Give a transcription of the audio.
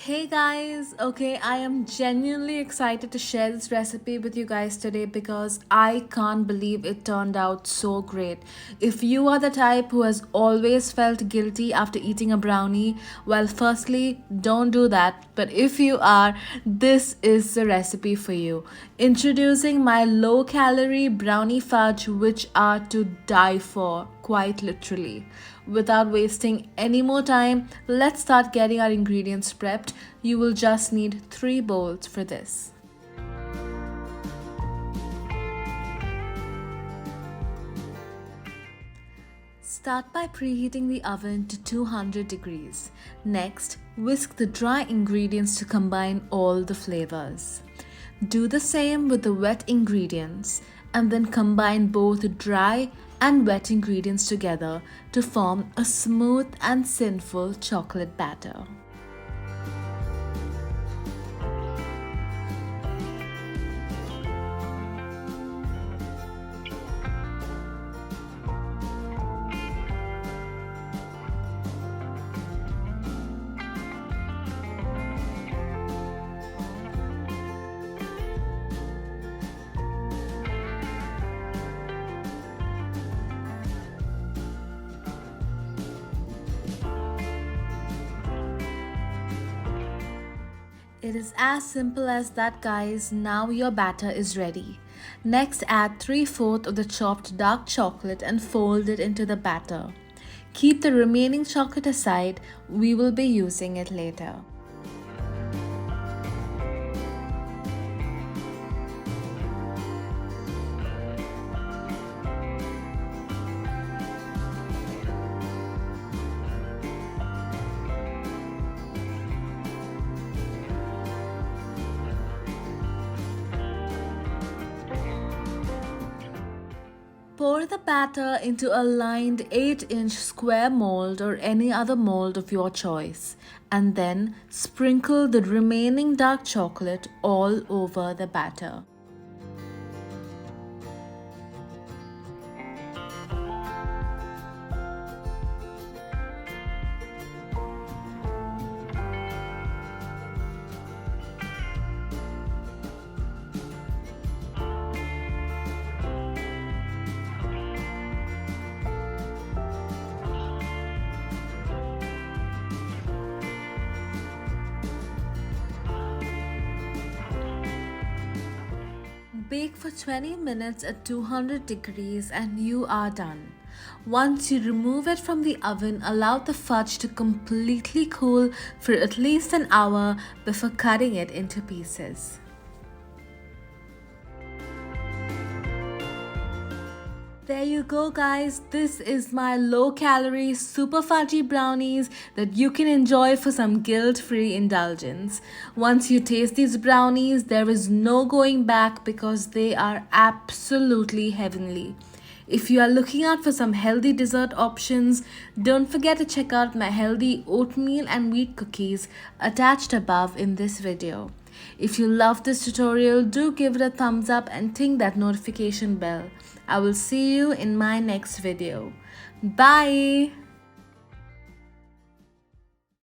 Hey guys, okay, I am genuinely excited to share this recipe with you guys today because I can't believe it turned out so great. If you are the type who has always felt guilty after eating a brownie, well, firstly, don't do that. But if you are, this is the recipe for you. Introducing my low calorie brownie fudge, which are to die for, quite literally. Without wasting any more time, let's start getting our ingredients prepped. You will just need 3 bowls for this. Start by preheating the oven to 200 degrees. Next, whisk the dry ingredients to combine all the flavors. Do the same with the wet ingredients and then combine both dry and wet ingredients together to form a smooth and sinful chocolate batter. It is as simple as that, guys. Now your batter is ready. Next, add 3/4 of the chopped dark chocolate and fold it into the batter. Keep the remaining chocolate aside, we will be using it later. Pour the batter into a lined 8-inch square mold or any other mold of your choice, and then sprinkle the remaining dark chocolate all over the batter. Bake for 20 minutes at 200 degrees and you are done. Once you remove it from the oven, allow the fudge to completely cool for at least an hour before cutting it into pieces. There you go, guys. This is my low-calorie super fudgy brownies that you can enjoy for some guilt-free indulgence. Once you taste these brownies, there is no going back because they are absolutely heavenly. If you are looking out for some healthy dessert options, don't forget to check out my healthy oatmeal and wheat cookies attached above in this video. If you love this tutorial, do give it a thumbs up and ting that notification bell. I will see you in my next video. Bye!